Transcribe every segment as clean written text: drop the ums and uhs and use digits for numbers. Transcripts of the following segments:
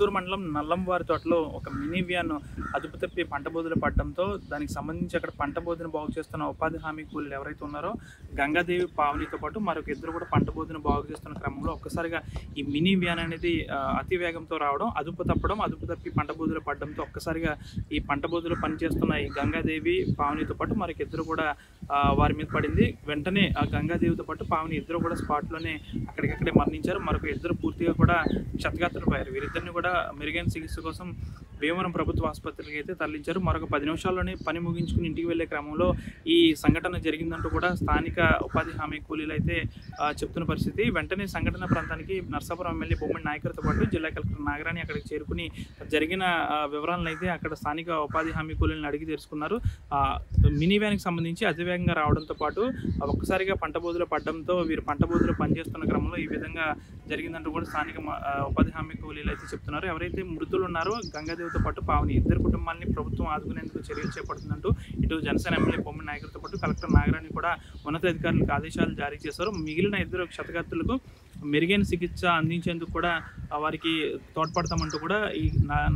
మృత్తూరు మండలం నల్లంవారి తోటలో ఒక మినీ వ్యాన్ అదుపు తప్పి పంట బోధన పడడంతో దానికి సంబంధించి అక్కడ పంట బోధన బాగు చేస్తున్న ఉపాధి హామీ కూలీలు ఎవరైతే ఉన్నారో గంగాదేవి పావనితో పాటు మరొక ఇద్దరు కూడా పంట బోధన బాగు చేస్తున్న క్రమంలో ఒక్కసారిగా ఈ మినీ వ్యాన్ అనేది అతి వేగంతో రావడం, అదుపు తప్పి పంట బోధన పడడంతో ఒక్కసారిగా ఈ పంట బోధనలో పనిచేస్తున్న ఈ గంగాదేవి పావనితో పాటు మరొక ఇద్దరు కూడా వారి మీద పడింది. వెంటనే ఆ గంగాదేవితో పాటు పావని ఇద్దరు కూడా స్పాట్లోనే అక్కడికక్కడే మరణించారు. మరొక ఇద్దరు పూర్తిగా కూడా క్షతగాత్రులయ్యారు. వీరిద్దరిని కూడా మెరుగైన చికిత్స కోసం భీమవరం ప్రభుత్వ ఆసుపత్రికి అయితే తరలించారు. మరొక 10 నిమిషాల్లోనే పని ముగించుకుని ఇంటికి వెళ్లే క్రమంలో ఈ సంఘటన జరిగిందంటూ కూడా స్థానిక ఉపాధి హామీ కూలీలు అయితే చెప్తున్న పరిస్థితి. వెంటనే సంఘటన ప్రాంతానికి నర్సాపురం ఎమ్మెల్యే బొమ్మడి నాయకులతో పాటు జిల్లా కలెక్టర్ నాగరాణి అక్కడికి చేరుకుని జరిగిన వివరాలను అయితే అక్కడ స్థానిక ఉపాధి హామీ కూలీలను అడిగి తెలుసుకున్నారు. మినీ వ్యాన్కి సంబంధించి అతివేగంగా రావడంతో పాటు ఒక్కసారిగా పంట బోధలో పడడంతో వీరు పంట బోధలో పనిచేస్తున్న క్రమంలో ఈ విధంగా జరిగిందంటూ కూడా స్థానిక ఉపాధి హామీ కూలీలు అయితే చెప్తున్నారు. ఎవరైతే మృతులు ఉన్నారో గంగాదేవితో పాటు పావని ఇద్దరు కుటుంబాన్ని ప్రభుత్వం ఆదుకునేందుకు చర్యలు చేపడుతుందంటూ ఇటు జనసేన ఎమ్మెల్యే బొమ్మడి నాయకులతో పాటు కలెక్టర్ నాగరాణి కూడా ఉన్నతాధికారులకు ఆదేశాలు జారీ చేశారు. మిగిలిన ఇద్దరు క్షతగాత్రులకు మెరుగైన చికిత్స అందించేందుకు కూడా వారికి తోడ్పడతామంటూ కూడా ఈ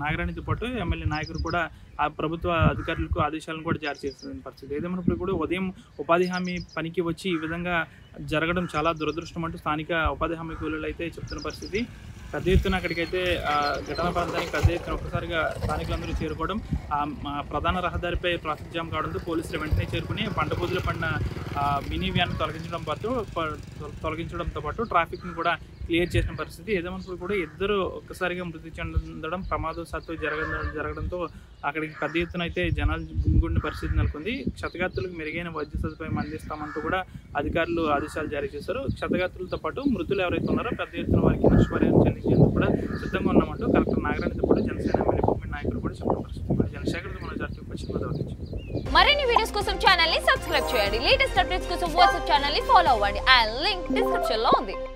నాగరాణితో పాటు ఎమ్మెల్యే నాయకులు కూడా ఆ ప్రభుత్వ అధికారులకు ఆదేశాలను కూడా జారీ చేస్తున్న పరిస్థితి. ఏదేమైనప్పుడు కూడా ఉదయం ఉపాధి హామీ పనికి వచ్చి ఈ విధంగా జరగడం చాలా దురదృష్టం అంటూ స్థానిక ఉపాధి హామీ కూలీలు అయితే చెప్తున్న పరిస్థితి. పెద్ద ఎత్తున అక్కడికైతే ఘటనా ప్రాంతానికి పెద్ద ఎత్తున ఒక్కసారిగా స్థానికులందరూ చేరుకోవడం, ప్రధాన రహదారిపై ట్రాఫిక్ జామ్ కావడంతో పోలీసులు వెంటనే చేరుకుని పంట బోధులు పడిన మినీ వ్యాన్ తొలగించడంతో పాటు ట్రాఫిక్ని కూడా క్లియర్ చేసిన పరిస్థితి. ఏదేమన్నప్పుడు కూడా ఇద్దరు ఒక్కసారిగా మృతి చెందడం ప్రమాదవశాత్తు జరగడంతో అక్కడికి పెద్ద ఎత్తున అయితే జనాలు గుమిగూడిన పరిస్థితి నెలకొంది. క్షతగాత్రులకు మెరుగైన వైద్య సదుపాయం అందిస్తామంటూ కూడా అధికారులు ఆదేశాలు జారీ చేశారు. క్షతగాత్రులతో పాటు మృతులు ఎవరైతే ఉన్నారో పెద్ద ఎత్తున వారికి నష్టపరిహారం చెల్లించేందుకు కూడా సిద్ధంగా ఉన్నామంటూ కలెక్టర్ నాగరాణితో పాటు జనసేన ఎమ్మెల్యే బొమ్మడి నాయకులు కూడా చెప్పిన పరిస్థితి. జనశేఖర్ పశ్చిమ గోదావరి నుంచి మరిన్ని వీడియోస్ కోసం ఛానల్ ని సబ్స్క్రైబ్ చేయండి. లేటెస్ట్ అప్డేట్స్ కోసం వాట్సాప్ ఛానల్ ని ఫాలో అవ్వండి. ఆ లింక్ డిస్క్రిప్షన్ లో ఉంది.